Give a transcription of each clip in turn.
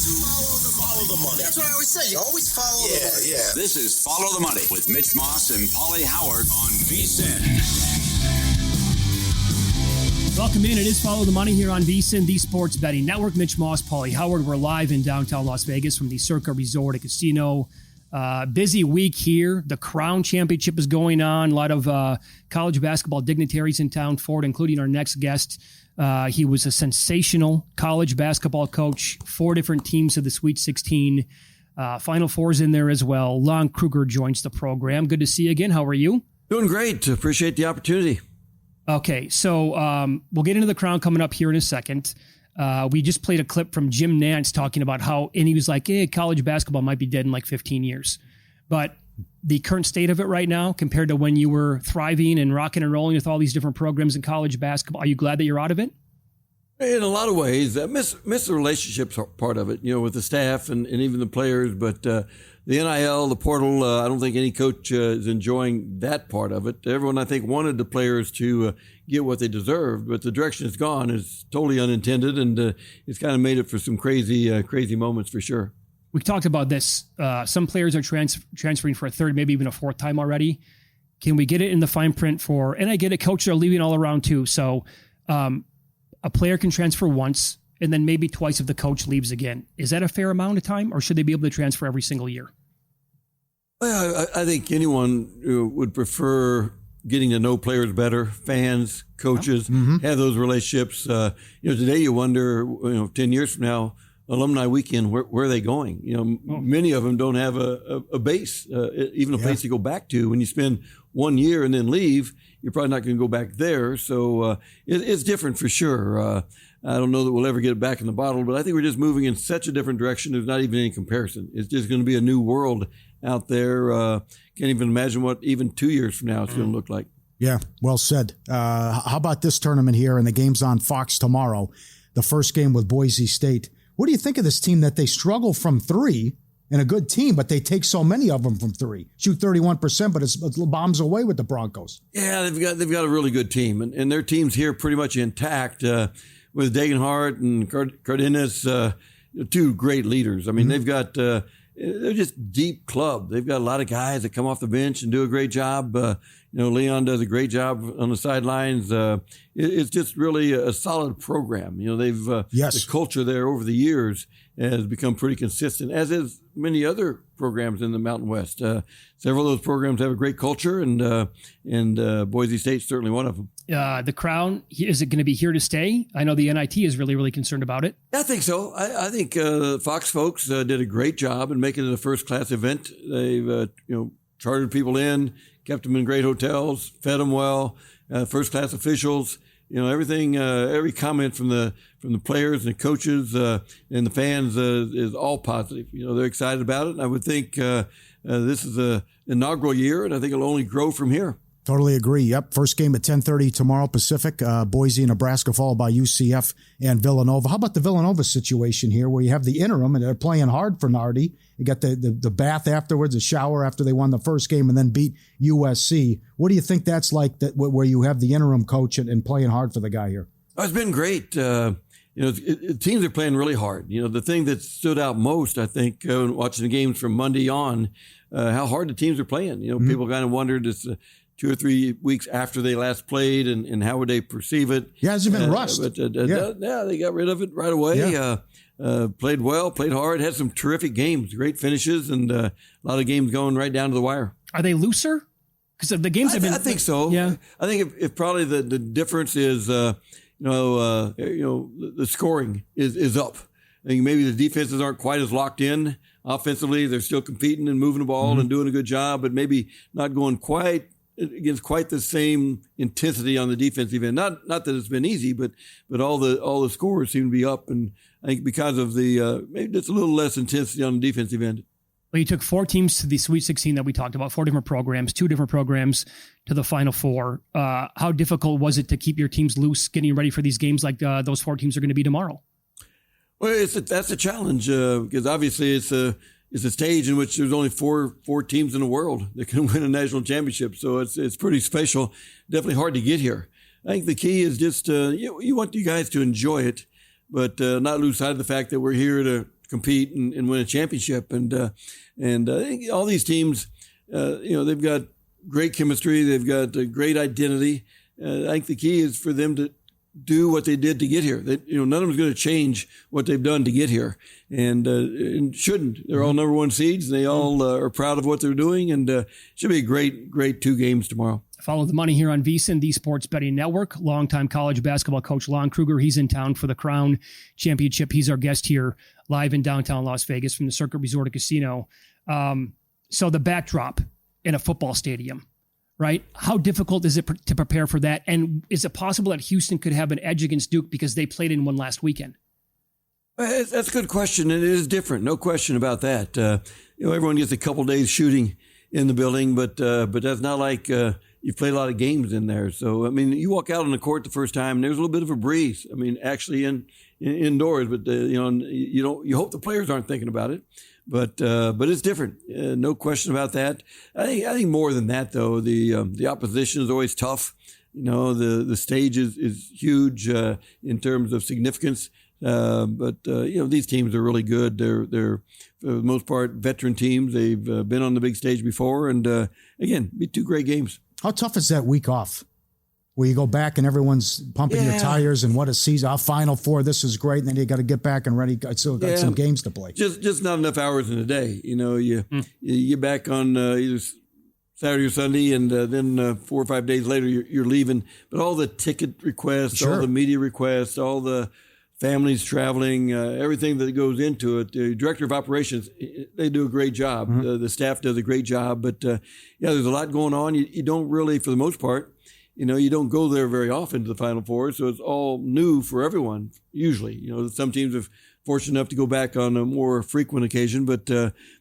Follow the money. That's what I always say. You always follow the money. Yeah. This is Follow the Money with Mitch Moss and Pauly Howard on VSiN. Welcome in. It is Follow the Money here on VSiN, the Sports Betting Network. Mitch Moss, Pauly Howard. We're live in downtown Las Vegas from the Circa Resort and Casino. Busy week here. The Crown Championship is going on. A lot of college basketball dignitaries in town for it, including our next guest. He was a sensational college basketball coach. 4 different teams of the Sweet 16. Final Four's in there as well. Lon Kruger joins the program. Good to see you again. How are you? Doing great. Appreciate the opportunity. Okay, so we'll get into the Crown coming up here in a second. We just played a clip from Jim Nantz talking about how, and he was like, hey, college basketball might be dead in like 15 years. But the current state of it right now, compared to when you were thriving and rocking and rolling with all these different programs in college basketball, are you glad that you're out of it? In a lot of ways, I miss the relationships part of it, with the staff and even the players. But the NIL, the portal, I don't think any coach is enjoying that part of it. Everyone, I think, wanted the players to get what they deserved, but the direction it's gone is totally unintended, and it's kind of made it for some crazy moments for sure. We talked about this. Some players are transferring for a third, maybe even a fourth time already. Can we get it in the fine print for, and I get it, coaches are leaving all around too. So a player can transfer once and then maybe twice if the coach leaves again. Is that a fair amount of time, or should they be able to transfer every single year? Well, I think anyone would prefer getting to know players better, fans, coaches, have those relationships. Today you wonder, 10 years from now, alumni weekend, where are they going? Many of them don't have a base, even a place to go back to. When you spend 1 year and then leave, you're probably not going to go back there. So it's different for sure. I don't know that we'll ever get it back in the bottle, but I think we're just moving in such a different direction. There's not even any comparison. It's just going to be a new world out there. Can't even imagine what even 2 years from now it's going to look like. Yeah, well said. How about this tournament here, and the game's on Fox tomorrow, the first game with Boise State. What do you think of this team that they struggle from three, and a good team, but they take so many of them from three? Shoot 31%, but it's bombs away with the Broncos. Yeah, they've got a really good team, and their team's here pretty much intact with Degenhart and Cardenas, 2 great leaders. I mean, they've got they're just deep club. They've got a lot of guys that come off the bench and do a great job. Leon does a great job on the sidelines. It's just really a solid program. They've the culture there over the years has become pretty consistent, as is many other programs in the Mountain West. Several of those programs have a great culture, and Boise State's certainly one of them. The Crown, is it going to be here to stay? I know the NIT is really, really concerned about it. I think so. I think Fox folks did a great job in making it a first-class event. They've chartered people in, kept them in great hotels, fed them well, first-class officials. Everything, every comment from the players and the coaches and the fans is all positive. They're excited about it, and I would think this is an inaugural year, and I think it'll only grow from here. Totally agree. Yep. First game at 10:30 tomorrow Pacific. Boise, Nebraska, followed by UCF and Villanova. How about the Villanova situation here, where you have the interim and they're playing hard for Nardi? You got the bath afterwards, the shower after they won the first game and then beat USC. What do you think that's like, that where you have the interim coach and playing hard for the guy here? Oh, it's been great. Teams are playing really hard. The thing that stood out most, I think, watching the games from Monday on, how hard the teams are playing. People kind of wondered, it's 2 or 3 weeks after they last played, and how would they perceive it? Yeah, has it been rust? But they got rid of it right away. Yeah. Played well, played hard, had some terrific games, great finishes, and a lot of games going right down to the wire. Are they looser? Because the games have been. I think so. Yeah. I think if probably the difference is, the scoring is up. I think maybe the defenses aren't quite as locked in. Offensively, they're still competing and moving the ball and doing a good job, but maybe not going quite against quite the same intensity on the defensive end. Not that it's been easy, but all the scores seem to be up, and I think because of the maybe it's a little less intensity on the defensive end. Well, you took 4 teams to the Sweet 16 that we talked about, 4 different programs, 2 different programs to the Final Four. How difficult was it to keep your teams loose, getting ready for these games like those 4 teams are going to be tomorrow? Well, that's a challenge because obviously it's a stage in which there's only four teams in the world that can win a national championship. So it's pretty special. Definitely hard to get here. I think the key is just you want you guys to enjoy it, but not lose sight of the fact that we're here to compete and win a championship. And I think all these teams, they've got great chemistry. They've got a great identity. I think the key is for them to do what they did to get here. None of them is going to change what they've done to get here, and shouldn't. They're all number one seeds. And they all are proud of what they're doing, and should be a great 2 games tomorrow. Follow the money here on VSiN, the Sports Betting Network. Longtime college basketball coach Lon Kruger. He's in town for the Crown Championship. He's our guest here live in downtown Las Vegas from the Circuit Resort and Casino. So the backdrop in a football stadium, right? How difficult is it to prepare for that? And is it possible that Houston could have an edge against Duke because they played in one last weekend? That's a good question. It is different. No question about that. Everyone gets a couple days shooting in the building, but that's not like you play a lot of games in there. So, you walk out on the court the first time, and there's a little bit of a breeze. Actually indoors, but you hope the players aren't thinking about it. But it's different. No question about that. I think more than that, though, the opposition is always tough. The stage is huge in terms of significance. But these teams are really good. They're for the most part veteran teams. They've been on the big stage before, and again, be 2 great games. How tough is that week off, where you go back and everyone's pumping your tires and what a season, our Final Four, this is great, and then you got to get back and ready. Still got some games to play. Just not enough hours in a day. You get back on either Saturday or Sunday, and then 4 or 5 days later you're leaving. But all the ticket requests, all the media requests, all the families traveling, everything that goes into it. The director of operations, they do a great job. The staff does a great job. But there's a lot going on. You don't really, for the most part, you don't go there very often to the Final Four, so it's all new for everyone. Usually, some teams are fortunate enough to go back on a more frequent occasion. But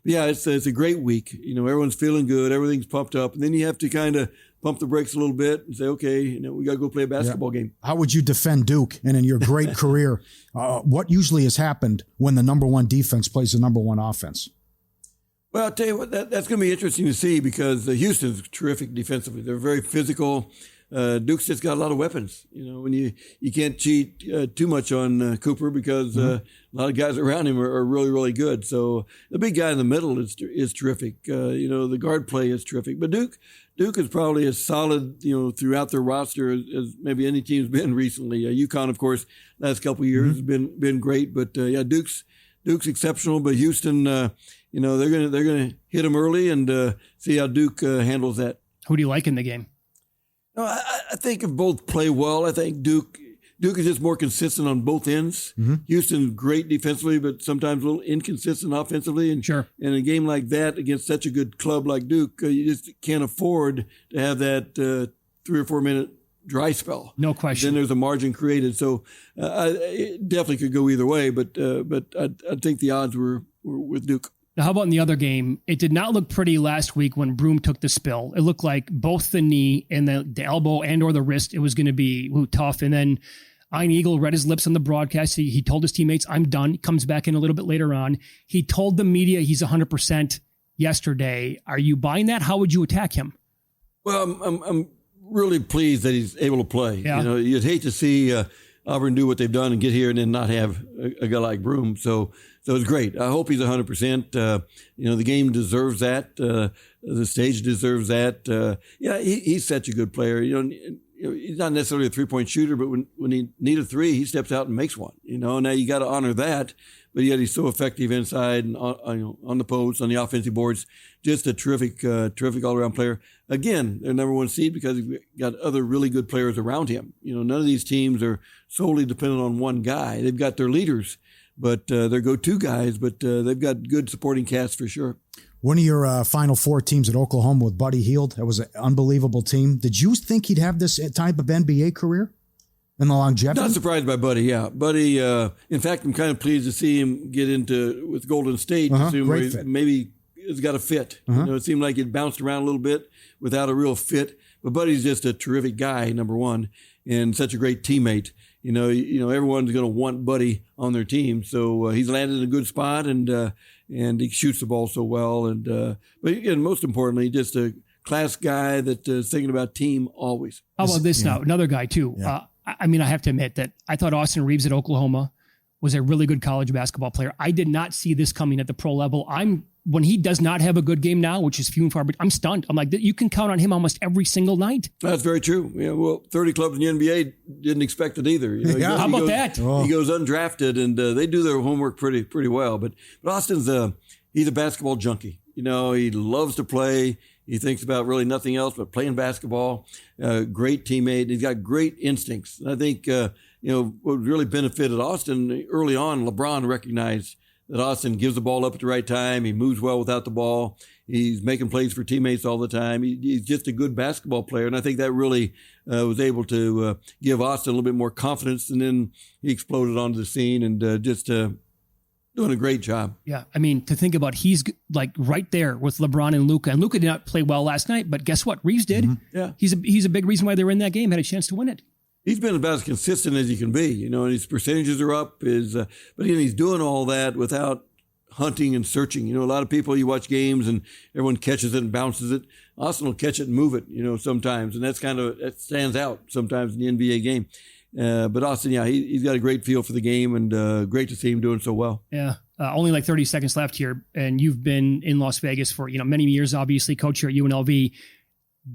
it's a great week. Everyone's feeling good, everything's pumped up, and then you have to kind of pump the brakes a little bit and say, okay, we got to go play a basketball game. How would you defend Duke? And in your great career, what usually has happened when the number one defense plays the number one offense? Well, I'll tell you what, that's going to be interesting to see because Houston's terrific defensively. They're very physical. Duke's just got a lot of weapons. When you can't cheat too much on Cooper because a lot of guys around him are really, really good. So the big guy in the middle is terrific. The guard play is terrific. But Duke is probably as solid, throughout their roster as maybe any team's been recently. UConn, of course, last couple of years has been great. But Duke's exceptional. But Houston, they're gonna hit them early and see how Duke handles that. Who do you like in the game? No, I think if both play well, I think Duke is just more consistent on both ends. Houston's great defensively, but sometimes a little inconsistent offensively. And in a game like that against such a good club like Duke, you just can't afford to have that 3 or 4 minute dry spell. No question. Then there's a margin created. So it definitely could go either way, but I think the odds were with Duke. Now, how about in the other game? It did not look pretty last week when Broome took the spill. It looked like both the knee and the elbow and or the wrist, it was going to be tough. And then Ian Eagle read his lips on the broadcast. He told his teammates, I'm done. He comes back in a little bit later on. He told the media he's 100% yesterday. Are you buying that? How would you attack him? Well, I'm really pleased that he's able to play. Yeah. You'd hate to see Auburn do what they've done and get here and then not have a guy like Broome. So it's great. I hope he's 100%. The game deserves that. The stage deserves that. He's such a good player. He's not necessarily a 3-point shooter, but when he needs a 3, he steps out and makes one. Now you got to honor that. But yet he's so effective inside and on the post, on the offensive boards. Just a terrific all-around player. Again, they're number one seed because we've got other really good players around him. None of these teams are solely dependent on one guy. They've got their leaders, but their go-to guys. But they've got good supporting cast for sure. One of your Final Four teams at Oklahoma with Buddy Hield, that was an unbelievable team. Did you think he'd have this type of NBA career? And the longevity? Not surprised by Buddy, yeah. Buddy, in fact, I'm kind of pleased to see him get with Golden State. Great fit. Maybe it's got a fit. It seemed like it bounced around a little bit without a real fit. But Buddy's just a terrific guy, number one, and such a great teammate. Everyone's going to want Buddy on their team. So he's landed in a good spot, and he shoots the ball so well. But again, most importantly, just a class guy that's thinking about team always. How about this now? Another guy, too. Yeah. I have to admit that I thought Austin Reeves at Oklahoma was a really good college basketball player. I did not see this coming at the pro level. When he does not have a good game now, which is few and far, but I'm stunned. I'm like, you can count on him almost every single night. That's very true. Yeah, well, 30 clubs in the NBA didn't expect it either. How about that? He goes undrafted, and they do their homework pretty well. But Austin's he's a basketball junkie. He loves to play. He thinks about really nothing else but playing basketball. Great teammate. He's got great instincts. And I think what really benefited Austin early on, LeBron recognized that Austin gives the ball up at the right time. He moves well without the ball. He's making plays for teammates all the time. He's just a good basketball player. And I think that really was able to give Austin a little bit more confidence. And then he exploded onto the scene and just doing a great job. Yeah. I mean, to think about, he's like right there with LeBron and Luka. And Luka did not play well last night, but guess what? Reeves did. Mm-hmm. Yeah. He's a big reason why they were in that game, had a chance to win it. He's been about as consistent as he can be, and his percentages are up. But he's doing all that without hunting and searching. A lot of people, you watch games and everyone catches it and bounces it. Austin will catch it and move it, sometimes. And that stands out sometimes in the NBA game. But Austin, he's got a great feel for the game, and great to see him doing so well. Yeah. Only like 30 seconds left here. And you've been in Las Vegas for, many years, obviously, coach here at UNLV.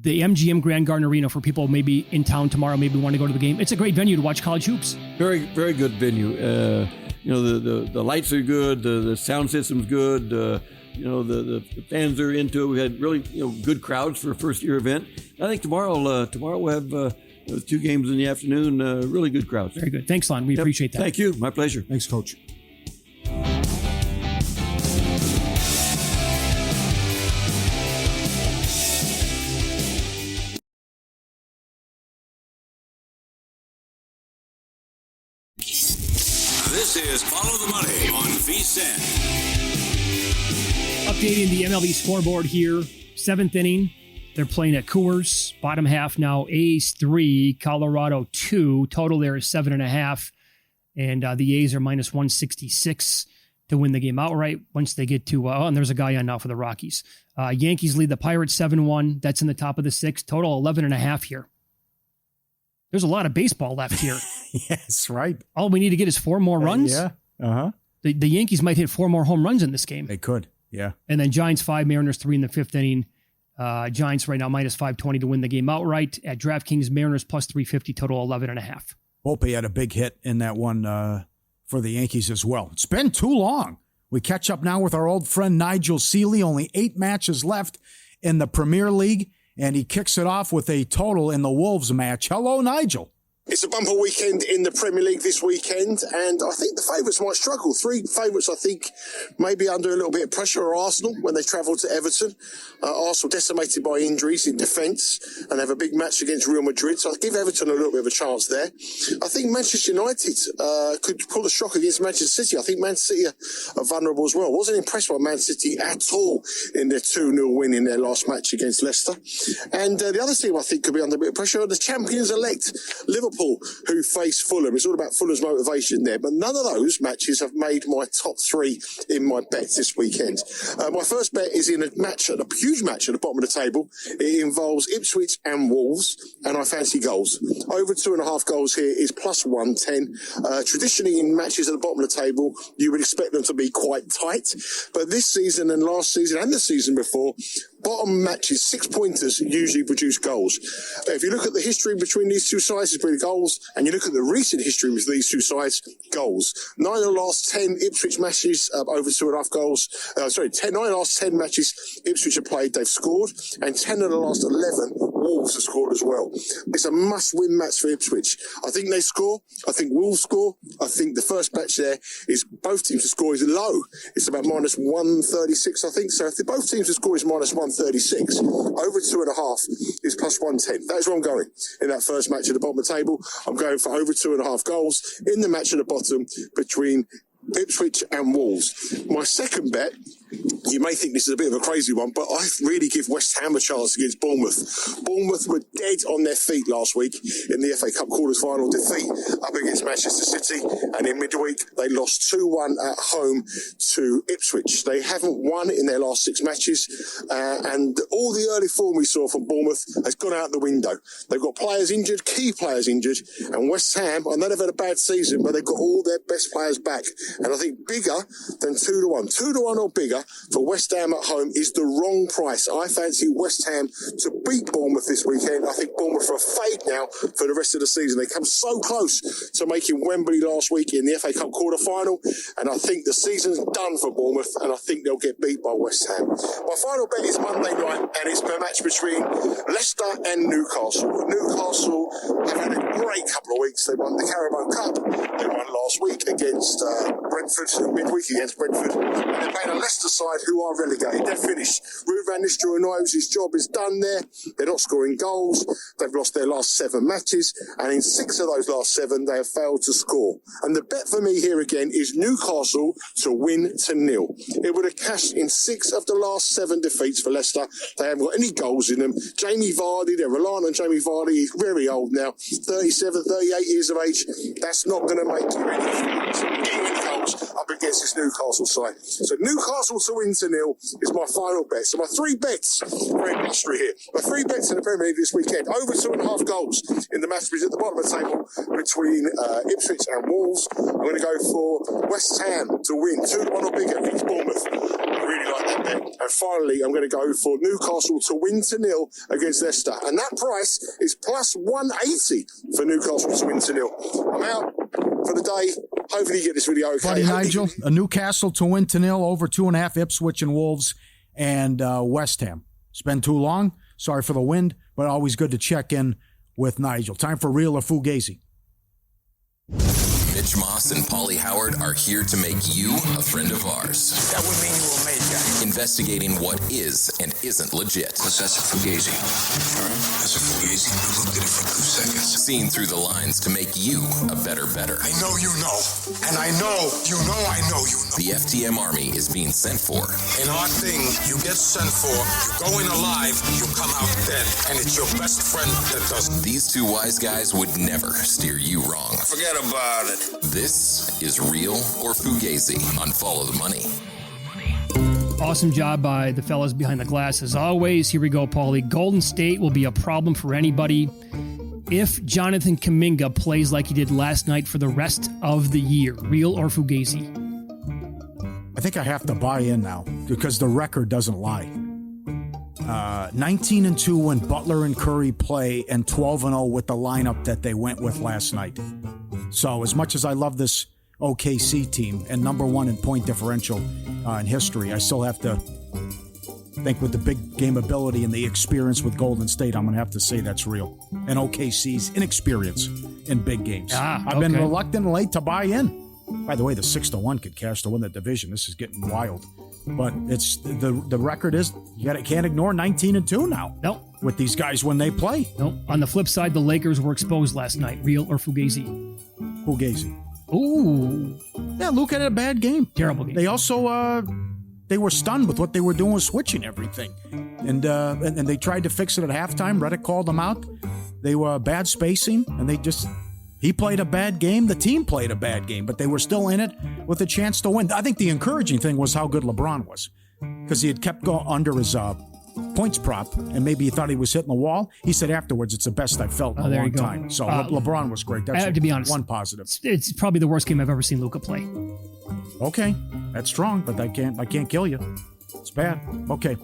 The MGM Grand Garden Arena, for people maybe in town tomorrow, maybe want to go to the game. It's a great venue to watch college hoops. Very, very good venue. The lights are good. The sound system's good. The fans are into it. We had really, good crowds for a first-year event. I think tomorrow we'll have 2 games in the afternoon. Really good crowds. Very good. Thanks, Lon. We appreciate that. Thank you. My pleasure. Thanks, Coach. This is Follow the Money on VSiN. Updating the MLB scoreboard here. 7th inning. They're playing at Coors. Bottom half now, A's 3, Colorado 2. Total there is 7.5. And the A's are minus 166 to win the game outright once they get to, and there's a guy on now for the Rockies. Yankees lead the Pirates 7-1. That's in the top of the 6th. Total 11.5 here. There's a lot of baseball left here. Yes, right. All we need to get is 4 more runs. Yeah. Uh-huh. The Yankees might hit 4 more home runs in this game. They could. Yeah. And then Giants 5, Mariners 3 in the 5th inning. Giants right now minus 520 to win the game outright. At DraftKings, Mariners plus 350, total 11.5. Volpe had a big hit in that one for the Yankees as well. It's been too long. We catch up now with our old friend Nigel Seeley. Only 8 matches left in the Premier League, and he kicks it off with a total in the Wolves match. Hello, Nigel. It's a bumper weekend in the Premier League this weekend, and I think the favourites might struggle. 3 favourites, I think, maybe under a little bit of pressure are Arsenal when they travel to Everton. Arsenal decimated by injuries in defence and have a big match against Real Madrid, so I'll give Everton a little bit of a chance there. I think Manchester United could pull the shock against Manchester City. I think Man City are vulnerable as well. Wasn't impressed by Man City at all in their 2-0 win in their last match against Leicester. And the other team I think could be under a bit of pressure are the champions-elect Liverpool, who face Fulham. It's all about Fulham's motivation there, but none of those matches have made my top 3 in my bets this weekend. My first bet is in a huge match at the bottom of the table. It involves Ipswich and Wolves, and I fancy goals. Over 2.5 goals here is plus 110. Traditionally in matches at the bottom of the table, you would expect them to be quite tight, but this season and last season and the season before, bottom matches, 6-pointers usually produce goals. If you look at the history between these two sides, it's been goals, and you look at the recent history with these two sides, goals. 9 of the last 10 Ipswich matches, over 2.5 goals. 9 of the last 10 matches Ipswich have played, they've scored, and 10 of the last 11 Wolves have scored as well. It's a must-win match for Ipswich. I think they score. I think Wolves score. I think the first match there is both teams to score is low. It's about minus 136, I think. So if both teams to score is minus 136, over 2.5 is plus 110. That's where I'm going in that first match at the bottom of the table. I'm going for over 2.5 goals in the match at the bottom between Ipswich and Wolves. My second bet You may think this is a bit of a crazy one, but I really give West Ham a chance against Bournemouth. Bournemouth were dead on their feet last week in the FA Cup quarter-final defeat up against Manchester City, and in midweek they lost 2-1 at home to Ipswich. They haven't won in their last 6 matches, and all the early form we saw from Bournemouth has gone out the window. They've got players injured, key players injured, and West Ham, I know they've had a bad season, but they've got all their best players back, and I think bigger than 2-1. 2-1 or bigger for West Ham at home is the wrong price. I fancy West Ham to beat Bournemouth this weekend. I think Bournemouth are a fade now for the rest of the season. They come so close to making Wembley last week in the FA Cup quarter-final, and I think the season's done for Bournemouth, and I think they'll get beat by West Ham. My final bet is Monday night, and it's a match between Leicester and Newcastle. Newcastle have had a great couple of weeks. They won the Carabao Cup. They won last week against Brentford, midweek against Brentford, and they're playing a Leicester side who are relegated. They're finished. Ruud van Nistelrooy knows his job is done there. They're not scoring goals. They've lost their last 7 matches, and in 6 of those last 7, they have failed to score. And the bet for me here again is Newcastle to win to 0. It would have cashed in 6 of the last 7 defeats for Leicester. They haven't got any goals in them. Jamie Vardy, they're reliant on Jamie Vardy. He's very old now, 37, 38 years of age. That's not going to make you any goals up against this Newcastle side. So Newcastle to win to 0 is my final bet. So my 3 bets, great mystery here. My 3 bets in the Premier League this weekend, over 2.5 goals in the match at the bottom of the table between Ipswich and Wolves. I'm going to go for West Ham to win 2-1 or bigger against Bournemouth. I really like that bet. And finally, I'm going to go for Newcastle to win to 0 against Leicester. And that price is plus 180 for Newcastle to win to 0. I'm out for the day. Hopefully you get this video okay. Buddy Nigel, a Newcastle to win to 0, over 2.5 Ipswich and Wolves and West Ham. It's been too long. Sorry for the wind, but always good to check in with Nigel. Time for Real or Fugazi. Mitch Moss and Pauly Howard are here to make you a friend of ours. That would mean you were made guy. Investigating what is and isn't legit. That's a fugazi. All right? That's a fugazi. I looked at it for 2 seconds. Seeing through the lines to make you a better. I know you know. And I know you know I know you know. The FTM Army is being sent for. In our thing, you get sent for, you go in alive, you come out dead. And it's your best friend that does it. These 2 wise guys would never steer you wrong. Forget about it. This is Real or Fugazi on Follow the Money. Awesome job by the fellas behind the glass. As always, here we go, Pauly. Golden State will be a problem for anybody if Jonathan Kuminga plays like he did last night for the rest of the year. Real or Fugazi? I think I have to buy in now because the record doesn't lie. 19-2 when Butler and Curry play, and 12-0 with the lineup that they went with last night. So as much as I love this OKC team and number 1 in point differential in history, I still have to think with the big game ability and the experience with Golden State, I'm going to have to say that's real. And OKC's inexperience in big games. I've been reluctant and late to buy in. By the way, the 6-1 could cash to win the division. This is getting wild. But it's the record is, you can't ignore 19-2 now. Nope. With these guys when they play. Nope. On the flip side, the Lakers were exposed last night. Real or Fugazi? Fugazi. Ooh. Yeah, Luke had a bad game. Terrible game. They also they were stunned with what they were doing with switching everything. And they tried to fix it at halftime. Redick called them out. They were bad spacing, and he played a bad game. The team played a bad game, but they were still in it with a chance to win. I think the encouraging thing was how good LeBron was, because he had kept going under his points prop, and maybe he thought he was hitting the wall. He said afterwards, it's the best I've felt in a long time. So LeBron was great. That's to be honest, one positive. It's probably the worst game I've ever seen Luka play. Okay, that's strong, but I can't kill you. It's bad. Okay.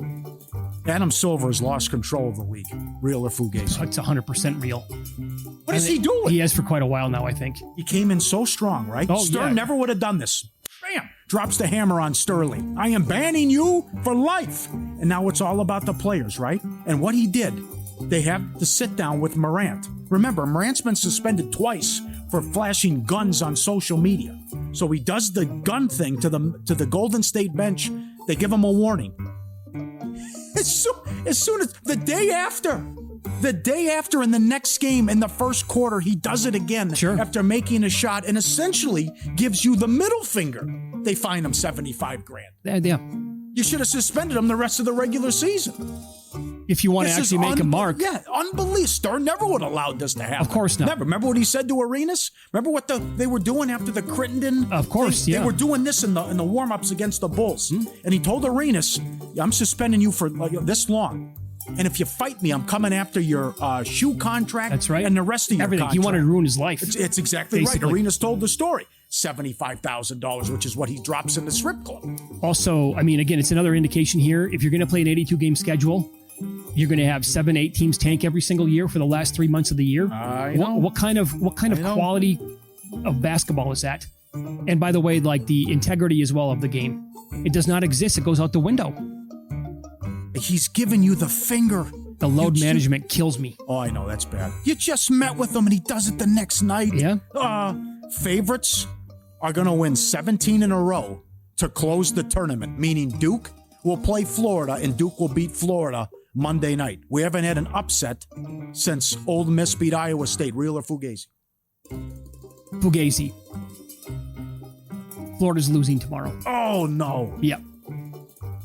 Adam Silver has lost control of the league. Real or Fugazi? It's 100% real. What is he doing? He has for quite a while now, I think. He came in so strong, right? Stern never would have done this. Bam! Drops the hammer on Sterling. I am banning you for life. And now it's all about the players, right? And what he did, they have to sit down with Morant. Remember, Morant's been suspended twice for flashing guns on social media. So he does the gun thing to the Golden State bench. They give him a warning. As soon as the day after in the next game in the first quarter, he does it again after making a shot and essentially gives you the middle finger. They fine him $75,000. Yeah. You should have suspended him the rest of the regular season. If you want to actually make a mark. Yeah, unbelievable. Stern never would have allowed this to happen. Of course not. Never. Remember what he said to Arenas? Remember what they were doing after the Crittenden? Of course, They were doing this in the warm-ups against the Bulls. And he told Arenas, I'm suspending you for this long. And if you fight me, I'm coming after your shoe contract. That's right. And the rest of your everything. contract. He wanted to ruin his life. It's exactly basically. right. Arenas told the story. $75,000, which is what he drops in the strip club. Also, I mean, again, it's another indication here. If you're going to play an 82-game schedule, you're going to have 7-8 teams tank every single year for the last 3 months of the year. I know. What kind of quality of basketball is that? And by the way, like the integrity as well of the game, it does not exist. It goes out the window. He's giving you the finger. The load management kills me. Oh, I know, that's bad. You just met with him and he does it the next night. Yeah. Favorites are going to win 17 in a row to close the tournament, meaning Duke will play Florida and Duke will beat Florida Monday night. We haven't had an upset since Ole Miss beat Iowa State. Real or Fugazi? Fugazi. Florida's losing tomorrow. Oh, no. Yep.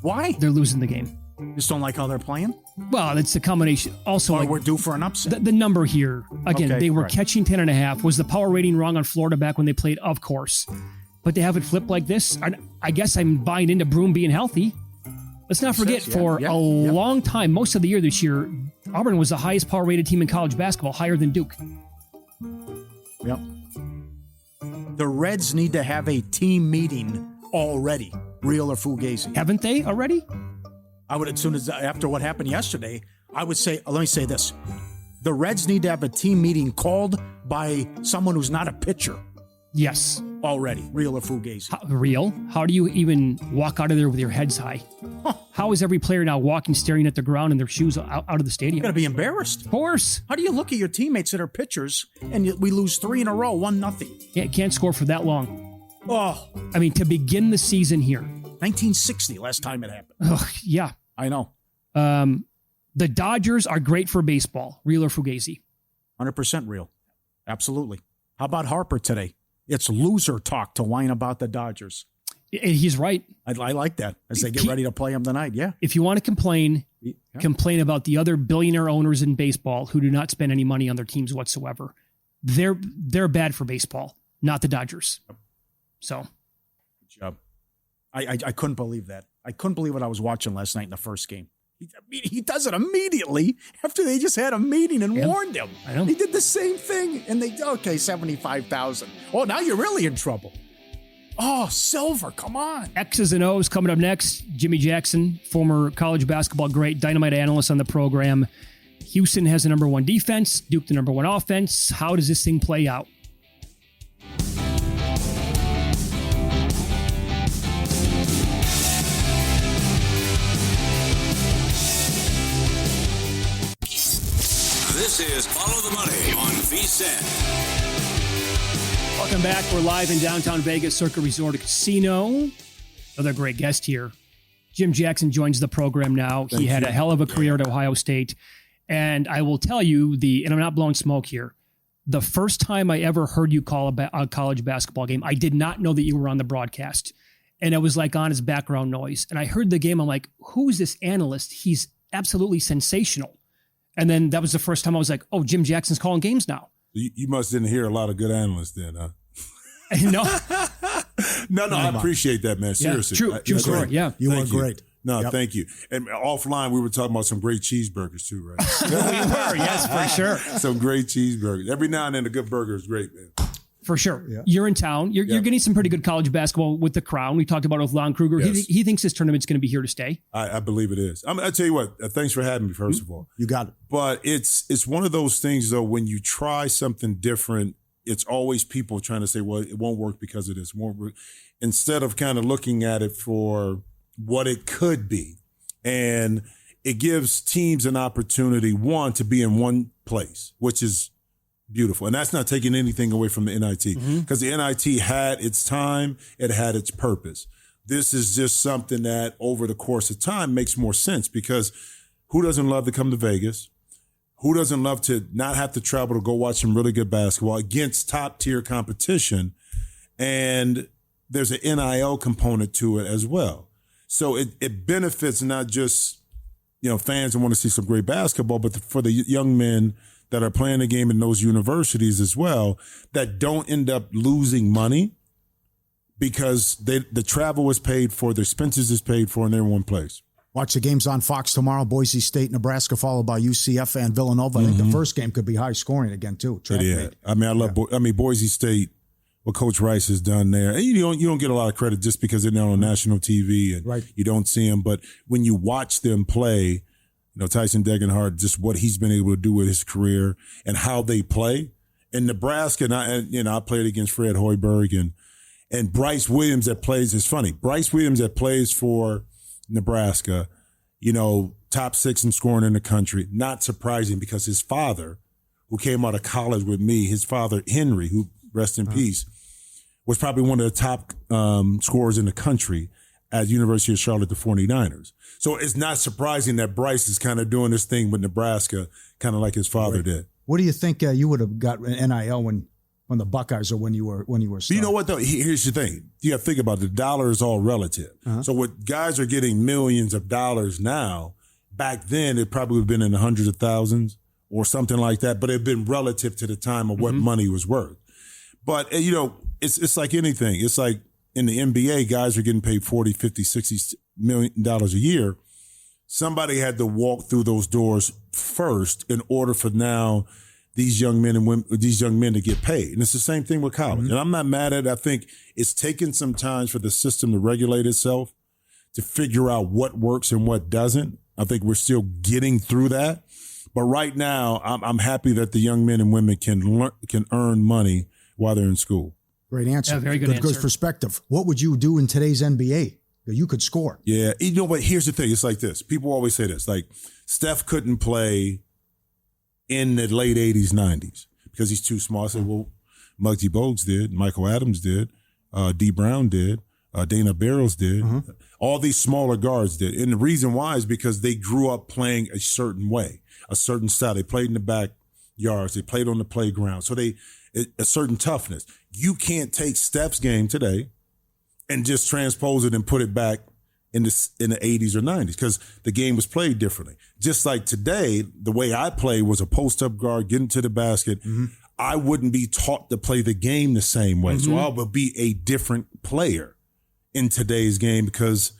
Why? They're losing the game. Just don't like how they're playing? Well, it's a combination. Also, Or we're due for an upset. the number here, again, Okay, they were right. catching 10.5. Was the power rating wrong on Florida back when they played? Of course. But to have it flipped like this, I guess I'm buying into Broom being healthy. Let's not forget, for a long time, most of the year this year, Auburn was the highest power rated team in college basketball, higher than Duke. Yep. The Reds need to have a team meeting already. Real or Fugazi? Haven't they already? I would, as soon as after what happened yesterday, I would say, let me say this. The Reds need to have a team meeting called by someone who's not a pitcher Yes. already. Real or Fugazi? Real? How do you even walk out of there with your heads high? How is every player now walking, staring at the ground in their shoes out of the stadium? You're going to be embarrassed. Of course. How do you look at your teammates that are pitchers and we lose 3 in a row, 1-0? Can't score for that long. Oh, I mean, to begin the season here. 1960, last time it happened. Ugh, yeah. I know. The Dodgers are great for baseball. Real or Fugazi? 100% real. Absolutely. How about Harper today? It's loser talk to whine about the Dodgers. He's right. I like that as they get ready to play them tonight. Yeah. If you want to complain, complain about the other billionaire owners in baseball who do not spend any money on their teams whatsoever. They're bad for baseball, not the Dodgers. So. Good job. I couldn't believe that. I couldn't believe what I was watching last night in the first game. He does it immediately after they just had a meeting and warned him. I know. He did the same thing. And okay, 75,000. Oh, now you're really in trouble. Oh, Silver, come on. X's and O's coming up next. Jimmy Jackson, former college basketball great, dynamite analyst on the program. Houston has the number 1 defense, Duke the number 1 offense. How does this thing play out? This is Follow the Money on VSiN. Welcome back. We're live in downtown Vegas, Circa Resort Casino. Another great guest here. Jim Jackson joins the program now. He had a hell of a career at Ohio State. And I will tell you, and I'm not blowing smoke here, the first time I ever heard you call a college basketball game, I did not know that you were on the broadcast. And it was like on his background noise. And I heard the game. I'm like, who is this analyst? He's absolutely sensational. And then that was the first time I was like, oh, Jim Jackson's calling games now. You must didn't hear a lot of good analysts then, huh? No. No, I appreciate that, man. Seriously. True story. Yeah. You Thank were great. No, thank you. And offline, we were talking about some great cheeseburgers too, right? We were, yes, for sure. Some great cheeseburgers. Every now and then, a good burger is great, man. For sure. Yeah. You're in town. You're getting some pretty good college basketball with the Crown. We talked about it with Lon Kruger. Yes. He thinks this tournament's going to be here to stay. I believe it is. I tell you what, thanks for having me, first of all. You got it. But it's one of those things, though, when you try something different, it's always people trying to say, well, it won't work because of this. It won't work. Instead of kind of looking at it for what it could be. And it gives teams an opportunity, one, to be in one place, which is beautiful. And that's not taking anything away from the NIT, because the NIT had its time, it had its purpose. This is just something that over the course of time makes more sense, because who doesn't love to come to Vegas? Who doesn't love to not have to travel to go watch some really good basketball against top tier competition? And there's an NIL component to it as well. So it benefits not just, fans that want to see some great basketball, but for the young men that are playing the game in those universities as well, that don't end up losing money because the travel is paid for, their expenses is paid for, and they're in one place. Watch the games on Fox tomorrow. Boise State, Nebraska, followed by UCF and Villanova. I think the first game could be high scoring again too. Yeah, I mean, I love. Boise State. What Coach Rice has done there, and you don't get a lot of credit just because they're not on national TV and you don't see them. But when you watch them play, Tyson Degenhardt, just what he's been able to do with his career and how they play. In Nebraska, and I played against Fred Hoiberg and Bryce Williams that plays. It's funny, Bryce Williams that plays for Nebraska, top 6 in scoring in the country. Not surprising because his father, who came out of college with me, his father, Henry, who rest in peace, was probably one of the top scorers in the country at University of Charlotte, the 49ers. So it's not surprising that Bryce is kind of doing this thing with Nebraska, kind of like his father did. What do you think you would have got an NIL when the Buckeyes or when you were starting? You know what though? Here's the thing. You got to think about it. The dollar is all relative. So what guys are getting millions of dollars now, back then it probably would have been in the hundreds of thousands or something like that, but it had been relative to the time of what money was worth. But it's like anything. It's like in the NBA, guys are getting paid $40, $50, $60 million a year. Somebody had to walk through those doors first in order for now these young men and women, these young men to get paid. And it's the same thing with college. And I'm not mad at it. I think it's taken some time for the system to regulate itself, to figure out what works and what doesn't. I think we're still getting through that. But right now, I'm happy that the young men and women can earn money while they're in school. Great answer. Yeah, very good answer. Good perspective. What would you do in today's NBA? You could score. Yeah. But here's the thing. It's like this. People always say this. Like, Steph couldn't play in the late 80s, 90s because he's too small. I said, well, Muggsy Bogues did. Michael Adams did. D. Brown did. Dana Barros did. All these smaller guards did. And the reason why is because they grew up playing a certain way, a certain style. They played in the backyards. They played on the playground. So a certain toughness. You can't take Steph's game today and just transpose it and put it back in the 80s or 90s because the game was played differently. Just like today, the way I play was a post-up guard, getting to the basket. I wouldn't be taught to play the game the same way. So I would be a different player in today's game because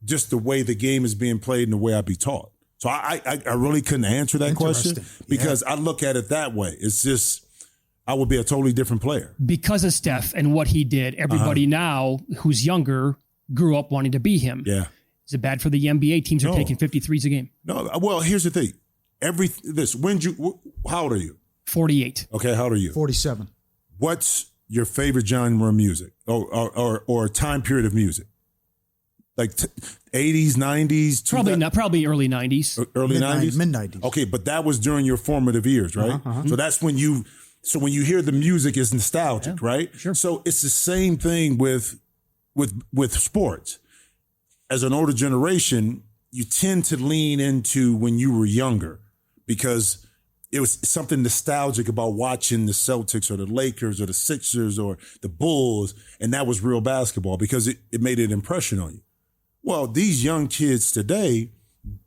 just the way the game is being played and the way I'd be taught. So I really couldn't answer that question because I look at it that way. It's just, I would be a totally different player. Because of Steph and what he did, everybody now who's younger grew up wanting to be him. Yeah. Is it bad for the NBA? Teams are taking 53s a game. No. Well, here's the thing. How old are you? 48. Okay. How old are you? 47. What's your favorite genre of music or time period of music? Like 80s, 90s? Probably early 90s. Early 90s? Mid-90s. Okay, but that was during your formative years, right? So that's when you hear the music, it's nostalgic, right? Sure. So it's the same thing with sports. As an older generation, you tend to lean into when you were younger because it was something nostalgic about watching the Celtics or the Lakers or the Sixers or the Bulls, and that was real basketball because it made an impression on you. Well, these young kids today,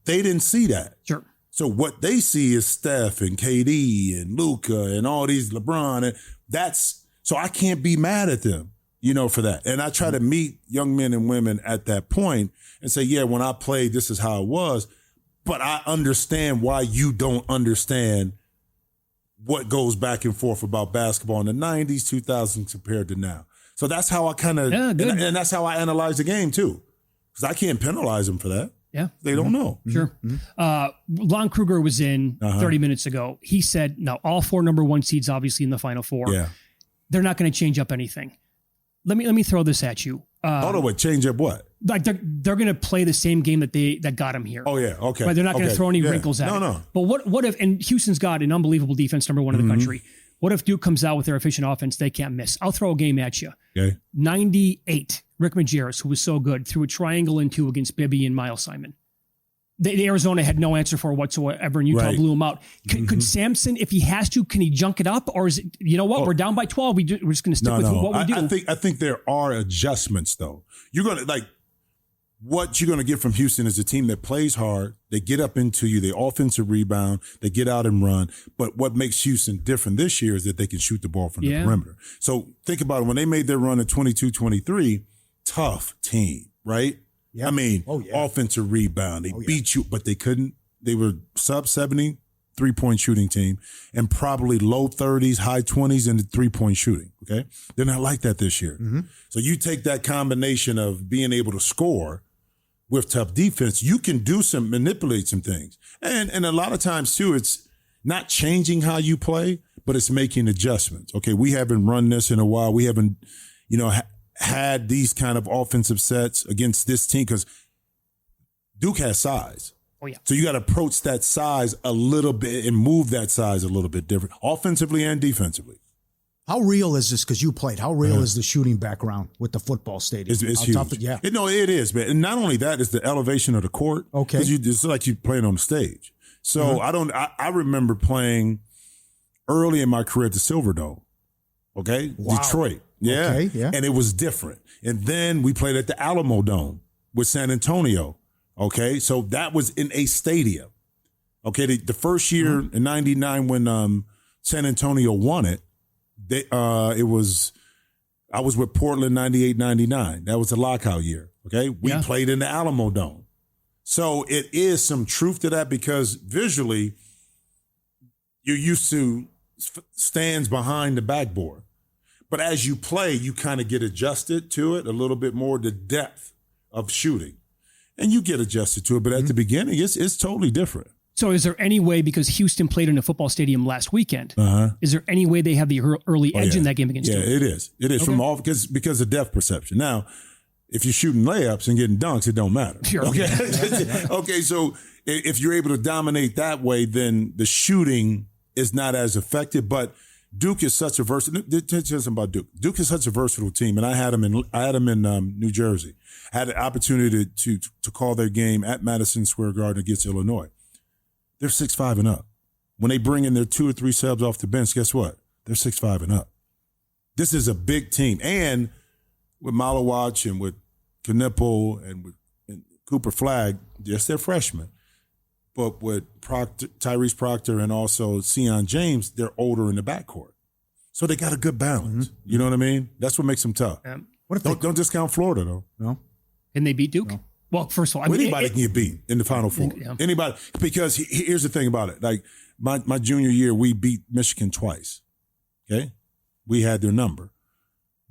they didn't see that. Sure. So what they see is Steph and KD and Luka and all these LeBron. And so I can't be mad at them, for that. And I try to meet young men and women at that point and say, yeah, when I played, this is how it was. But I understand why you don't understand what goes back and forth about basketball in the 90s, 2000s compared to now. So that's how I kind of, and that's how I analyze the game too. Because I can't penalize them for that. Yeah. They don't know. Sure. Lon Kruger was in 30 minutes ago. He said, now all 4 number 1 seeds, obviously in the Final Four. Yeah. They're not going to change up anything. Let me throw this at you. Change up what? Like they're going to play the same game that got them here. Oh yeah, okay. But they're not going to throw any wrinkles at it. No. But what if? And Houston's got an unbelievable defense, number 1 in the country. What if Duke comes out with their efficient offense they can't miss? I'll throw a game at you. Okay. 98. Rick Majerus, who was so good, threw a triangle and 2 against Bibby and Miles Simon. The Arizona had no answer for whatsoever, and Utah blew him out. Could Sampson, if he has to, can he junk it up? Or is it, we're down by 12. We're just going to stick with what we do. I think there are adjustments, though. You're going to, what you're going to get from Houston is a team that plays hard. They get up into you. They offensive rebound. They get out and run. But what makes Houston different this year is that they can shoot the ball from the perimeter. So think about it. When they made their run at 22-23, tough team, right? Yeah. I mean, offensive rebound. They beat you, but they couldn't. They were sub-70 3-point shooting team and probably low 30s, high 20s in the 3-point shooting, okay? They're not like that this year. Mm-hmm. So you take that combination of being able to score with tough defense, you can manipulate some things. And a lot of times, too, it's not changing how you play, but it's making adjustments. Okay, we haven't run this in a while. We haven't, had these kind of offensive sets against this team because Duke has size. Oh, yeah. So you got to approach that size a little bit and move that size a little bit different, offensively and defensively. How real is this? Because you played. How real is the shooting background with the football stadium? It's huge. It is, man. And not only that, it's the elevation of the court. Okay. Because it's like you're playing on the stage. So I remember playing early in my career at the Silverdome. Okay. Wow. Detroit. Yeah. Okay, yeah. And it was different. And then we played at the Alamo Dome with San Antonio. Okay. So that was in a stadium. Okay. The first year in 99 when San Antonio won it, I was with Portland 98-99. That was the lockout year. Okay. We played in the Alamo Dome. So it is some truth to that because visually you're used to stands behind the backboard. But as you play, you kind of get adjusted to it a little bit more, the depth of shooting. And you get adjusted to it. But at the beginning, it's totally different. So is there any way, because Houston played in a football stadium last weekend, is there any way they have the early edge in that game against Duke? Yeah, it is. It is from all because of depth perception. Now, if you're shooting layups and getting dunks, it don't matter. Sure. Okay. Okay. So if you're able to dominate that way, then the shooting is not as effective. But Duke is such a versatile. Tell you something about Duke. Duke is such a versatile team, and I had them in New Jersey. I had the opportunity to call their game at Madison Square Garden against Illinois. They're 6'5" and up. When they bring in their 2 or 3 subs off the bench, guess what? They're 6'5" and up. This is a big team. And with Malawach and with Knipple and with Cooper Flagg, yes, they're freshmen. But with Tyrese Proctor and also Sion James, they're older in the backcourt. So they got a good balance. You know what I mean? That's what makes them tough. Don't discount Florida, though. No. Can they beat Duke? No. Well, first of all, anybody can get beat in the Final Four. Yeah. Anybody, because here's the thing about it. Like my junior year, we beat Michigan twice. Okay, we had their number,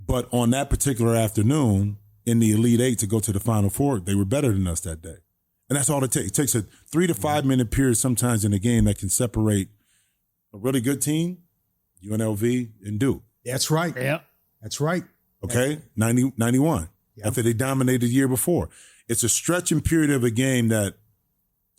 but on that particular afternoon in the Elite Eight to go to the Final Four, they were better than us that day, and that's all it takes. It takes a 3 to 5 minute period sometimes in a game that can separate a really good team, UNLV and Duke. That's right. Yeah, that's right. Okay, 91 after they dominated the year before. It's a stretching period of a game that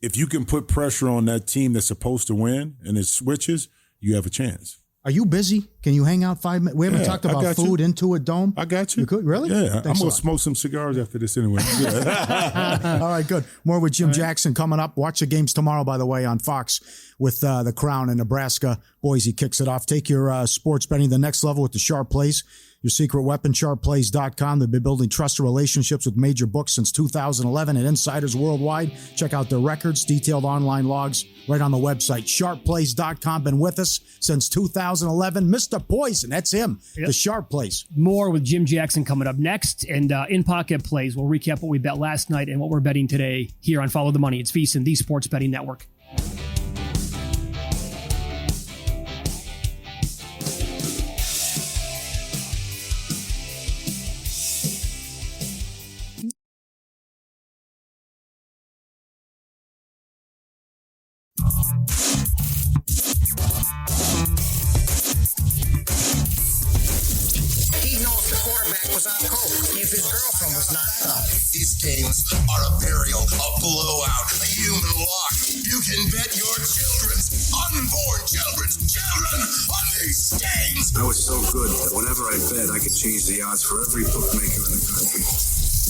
if you can put pressure on that team that's supposed to win and it switches, you have a chance. Are you busy? Can you hang out 5 minutes? We haven't talked about food into a dome. I got you. You could? Really? Yeah. I'm going to smoke some cigars after this anyway. All right, good. More with Jim Jackson coming up. Watch the games tomorrow, by the way, on Fox with the Crown in Nebraska. Boise kicks it off. Take your sports betting to the next level with the Sharp Plays. Your secret weapon, sharpplays.com. They've been building trusted relationships with major books since 2011 and insiders worldwide. Check out their records, detailed online logs right on the website. Sharpplays.com. Been with us since 2011. Mr. Poison, that's him. Yep. The Sharp Plays. More with Jim Jackson coming up next. And In Pocket Plays, we'll recap what we bet last night and what we're betting today here on Follow the Money. It's VSiN, the Sports Betting Network. These games are a burial, a blowout, a human lock. You can bet your children's unborn children on these games. I was so good that whenever I bet, I could change the odds for every bookmaker in the country.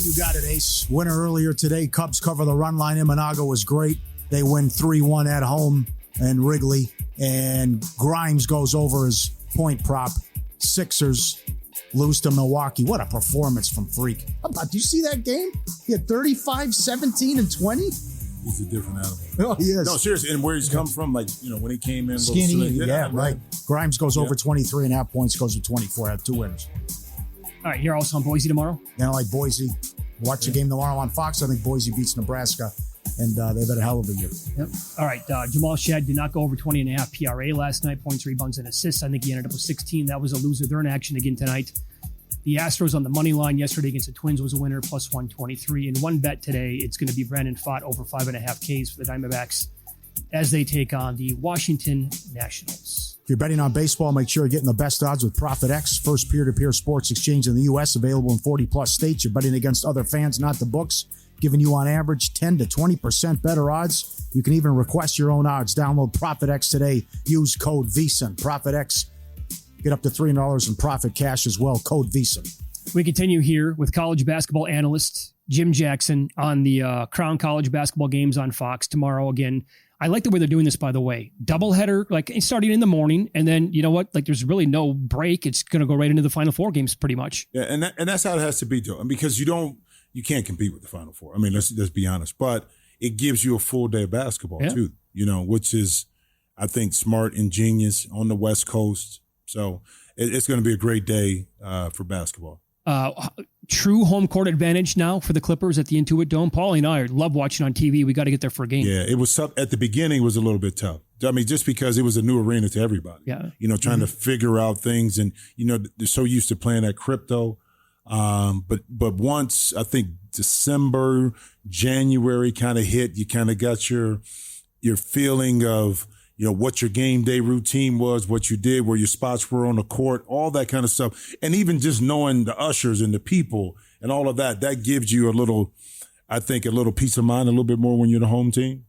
You got it, Ace. Winner earlier today. Cubs cover the run line. Imanaga was great. They win 3-1 at home and Wrigley. And Grimes goes over his point prop. Sixers lose to Milwaukee. What a performance from Freak. How about, do you see that game? He had 35, 17, and 20. He's a different animal. Oh, he is. No, seriously. And where he's come from, like, when he came in. Skinny. Yeah, right. Grimes goes over 23.5 points, goes to 24, had 2 winners. All right, you're also on Boise tomorrow? Yeah, like Boise. Watch the game tomorrow on Fox. I think Boise beats Nebraska, and they've had a hell of a year. Yep. All right, Jamal Shad did not go over 20.5 PRA last night, points, rebounds, and assists. I think he ended up with 16. That was a loser. They're in action again tonight. The Astros on the money line yesterday against the Twins was a winner, plus 123. And one bet today, it's going to be Brandon Pfaadt over 5.5 Ks for the Diamondbacks as they take on the Washington Nationals. If you're betting on baseball, make sure you're getting the best odds with ProfitX, first peer-to-peer sports exchange in the U.S., available in 40-plus states. You're betting against other fans, not the books, giving you on average 10 to 20% better odds. You can even request your own odds. Download ProfitX today. Use code VSiN. ProfitX. Get up to $3 in profit cash as well. Code VSiN. We continue here with college basketball analyst Jim Jackson on the Crown College basketball games on Fox tomorrow again. I like the way they're doing this, by the way. Doubleheader, like starting in the morning, and then you know what? Like there's really no break. It's going to go right into the Final Four games, pretty much. Yeah, and that's how it has to be, though, because you can't compete with the Final Four. I mean, let's be honest. But it gives you a full day of basketball too. Which is, I think, smart, ingenious on the West Coast. So it's going to be a great day for basketball. True home court advantage now for the Clippers at the Intuit Dome. Pauly and I love watching on TV. We got to get there for a game. Yeah, it was tough. At the beginning, it was a little bit tough. I mean, just because it was a new arena to everybody. Yeah. Trying to figure out things, and they're so used to playing at crypto. But once I think December, January kind of hit, you kind of got your feeling of what your game day routine was, what you did, where your spots were on the court, all that kind of stuff. And even just knowing the ushers and the people and all of that, that gives you a little peace of mind, a little bit more when you're the home team.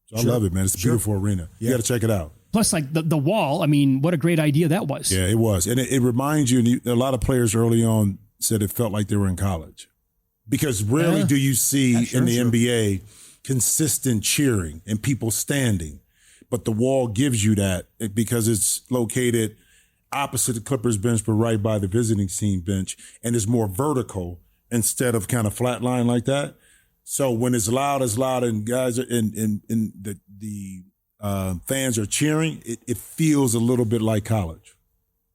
So I love it, man. It's a beautiful arena. You got to check it out. Plus, like the wall, I mean, what a great idea that was. Yeah, it was. And it reminds you, and a lot of players early on said it felt like they were in college. Because rarely do you see in the NBA consistent cheering and people standing. But the wall gives you that because it's located opposite the Clippers bench, but right by the visiting team bench, and it's more vertical instead of kind of flat line like that. So when it's loud, and guys are and the fans are cheering, it feels a little bit like college.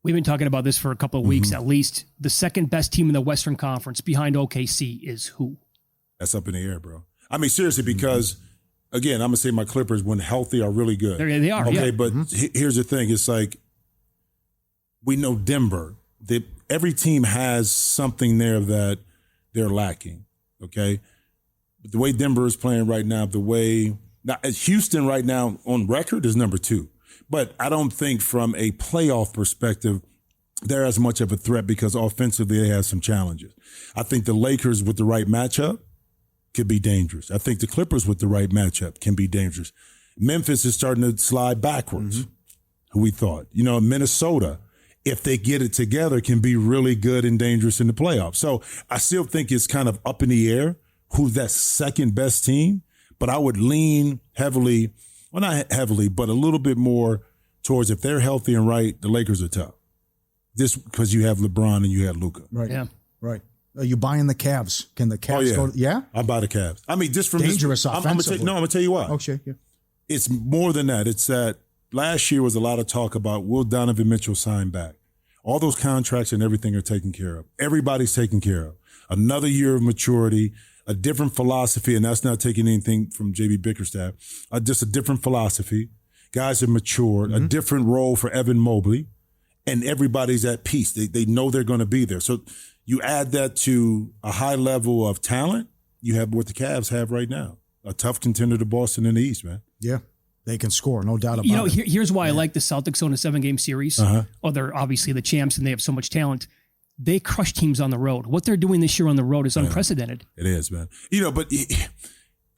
We've been talking about this for a couple of weeks at least. The second best team in the Western Conference behind OKC is who? That's up in the air, bro. I mean, seriously, because again, I'm going to say my Clippers, when healthy, are really good. They are, okay, but here's the thing. It's like we know Denver. Every team has something there that they're lacking, okay? But the way Denver is playing right now, Houston right now on record is number 2. But I don't think from a playoff perspective, they're as much of a threat because offensively they have some challenges. I think the Lakers with the right matchup could be dangerous. I think the Clippers with the right matchup can be dangerous. Memphis is starting to slide backwards, who we thought. Minnesota, if they get it together, can be really good and dangerous in the playoffs. So I still think it's kind of up in the air who's that second best team, but I would lean heavily, well, not heavily, but a little bit more towards if they're healthy and right, the Lakers are tough. Just because you have LeBron and you have Luka. Right. Yeah. Right. Are you buying the Cavs? Can the Cavs go? Yeah? I buy the Cavs. I mean, just from dangerous offensively. I'm going to tell you why. Okay. Yeah. It's more than that. It's that last year was a lot of talk about will Donovan Mitchell sign back? All those contracts and everything are taken care of. Everybody's taken care of. Another year of maturity, a different philosophy, and that's not taking anything from J.B. Bickerstaff, just a different philosophy. Guys have matured, a different role for Evan Mobley, and everybody's at peace. They know they're going to be there. So you add that to a high level of talent, you have what the Cavs have right now. A tough contender to Boston in the East, man. Yeah, they can score, no doubt about it. Here's why I like the Celtics on a 7-game series. Oh, they're obviously the champs and they have so much talent. They crush teams on the road. What they're doing this year on the road is unprecedented. It is, man. But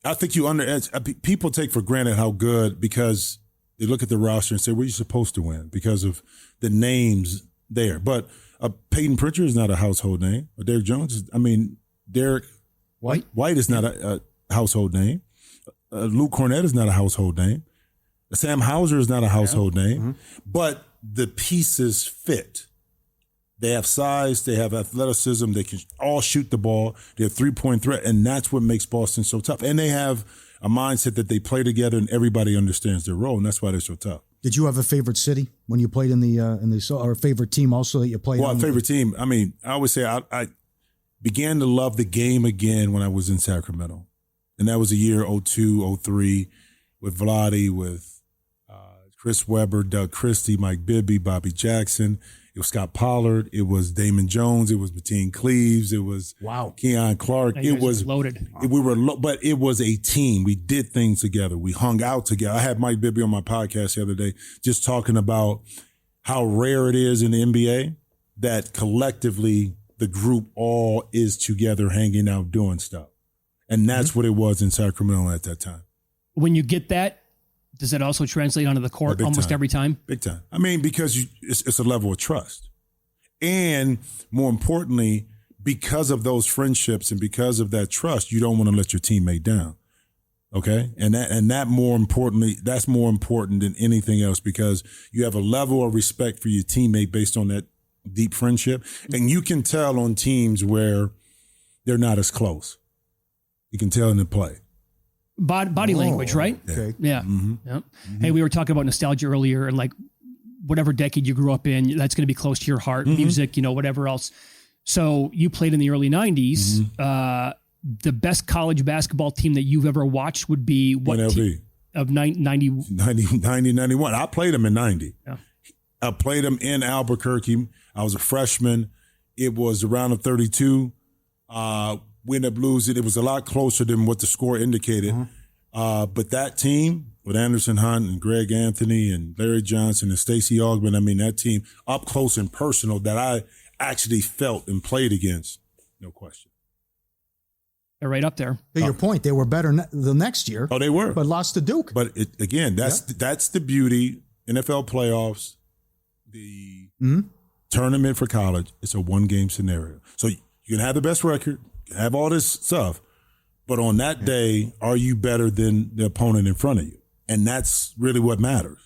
I think people take for granted how good, because they look at the roster and say, well, you're supposed to win because of the names there. But Peyton Pritchard is not a household name. Or Derek Jones Derek White is not a household name. Luke Cornett is not a household name. Sam Hauser is not a household name. But the pieces fit. They have size. They have athleticism. They can all shoot the ball. They have three-point threat, and that's what makes Boston so tough. And they have a mindset that they play together, and everybody understands their role, and that's why they're so tough. Did you have a favorite city when you played in the or a favorite team also that you played? Well, favorite team. I mean, I always say I began to love the game again when I was in Sacramento, and that was the year 2002, 2003, with Vlade, with Chris Webber, Doug Christie, Mike Bibby, Bobby Jackson. It was Scott Pollard. It was Damon Jones. It was Mateen Cleaves. It was Keon Clark. It was loaded. But it was a team. We did things together. We hung out together. I had Mike Bibby on my podcast the other day, just talking about how rare it is in the NBA that collectively the group all is together, hanging out, doing stuff, and that's what it was in Sacramento at that time. When you get that, does that also translate onto the court almost every time? Big time. I mean, because it's a level of trust. And more importantly, because of those friendships and because of that trust, you don't want to let your teammate down. Okay? And that more importantly, that's more important than anything else, because you have a level of respect for your teammate based on that deep friendship. And you can tell on teams where they're not as close. You can tell in the play. Body language, right? Okay. Yeah. Mm-hmm. Yep. Hey, we were talking about nostalgia earlier, and like whatever decade you grew up in, that's going to be close to your heart, music, whatever else. So you played in the early 90s. The best college basketball team that you've ever watched would be what NLB. Of 90, 91. I played them in 90. Yeah. I played them in Albuquerque. I was a freshman. It was around 32. We ended up losing. It was a lot closer than what the score indicated. But that team with Anderson Hunt and Greg Anthony and Larry Johnson and Stacey Augmon, I mean, that team up close and personal that I actually felt and played against, no question. They're right up there. To your point, they were better the next year. Oh, they were. But lost to Duke. But that's the beauty. NFL playoffs, the tournament for college, it's a one-game scenario. So you can have the best record, have all this stuff, but on that day, are you better than the opponent in front of you? And that's really what matters.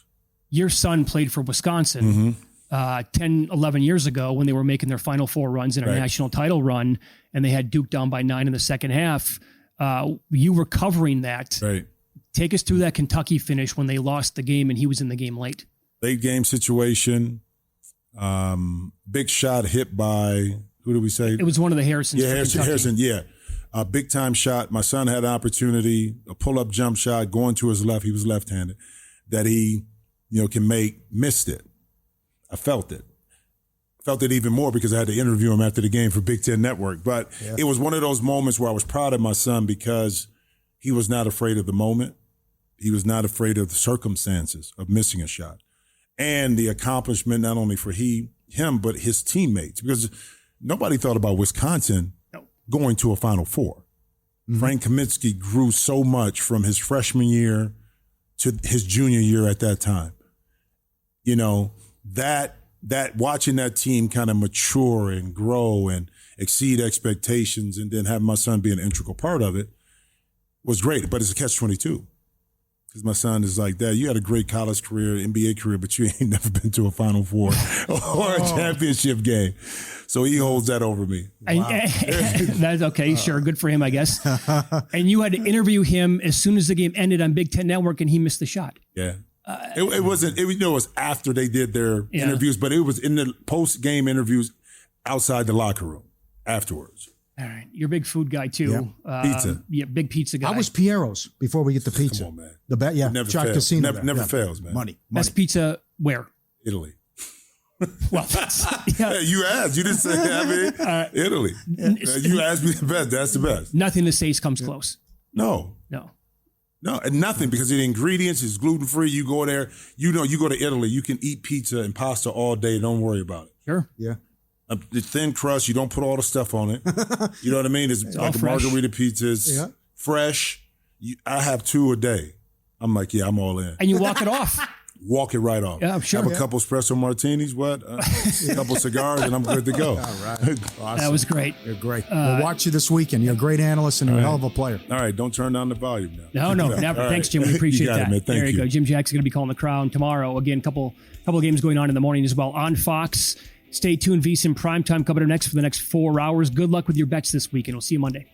Your son played for Wisconsin 10, 11 years ago when they were making their Final Four runs in a national title run, and they had Duke down by 9 in the second half. You were covering that. Right. Take us through that Kentucky finish when they lost the game and he was in the game late. Late game situation, big shot hit by... Who did we say? It was one of the Harrisons. Yeah, Harrison, yeah. A big-time shot. My son had an opportunity, a pull-up jump shot, going to his left. He was left-handed. That he, can make. Missed it. I felt it. Felt it even more because I had to interview him after the game for Big Ten Network. But it was one of those moments where I was proud of my son because he was not afraid of the moment. He was not afraid of the circumstances of missing a shot. And the accomplishment not only for him, but his teammates. Because nobody thought about Wisconsin going to a Final Four. Frank Kaminsky grew so much from his freshman year to his junior year at that time. That watching that team kind of mature and grow and exceed expectations and then have my son be an integral part of it was great. But it's a catch-22. Because my son is like, Dad, you had a great college career, NBA career, but you ain't never been to a Final Four or a championship game. So he holds that over me. Wow. That's okay. Sure. Good for him, I guess. And you had to interview him as soon as the game ended on Big Ten Network, and he missed the shot. Yeah. It wasn't, it was after they did their interviews, but it was in the post-game interviews outside the locker room afterwards. All right. You're a big food guy, too. Yeah. Pizza. Yeah, big pizza guy. How was Piero's before we get to pizza? Come on, man. The bet, yeah. Never Shot fails. Casino. Never fails, man. Money. Best pizza where? Italy. Well, you asked. You didn't say, Italy. You asked me the best. That's the best. Nothing in the States comes close. No, and nothing, because the ingredients is gluten-free. You go there, you go to Italy, you can eat pizza and pasta all day. Don't worry about it. Sure. Yeah. The thin crust, you don't put all the stuff on it. You know what I mean? It's like the fresh. margarita pizzas, fresh. I have 2 a day. I'm like, yeah, I'm all in. And you walk it off. Walk it right off. Yeah, sure. Have a couple espresso martinis, a couple cigars, and I'm good to go. All right. Awesome. That was great. You're great. We'll watch you this weekend. You're a great analyst and you're a hell of a player. All right, don't turn down the volume now. No, never. All Thanks, right. Jim. We appreciate that. Man. Thank there you go. Jim Jackson's going to be calling the Crown tomorrow. Again, couple games going on in the morning as well on Fox. Stay tuned. VSiN Primetime coming up next for the next 4 hours. Good luck with your bets this weekend. We'll see you Monday.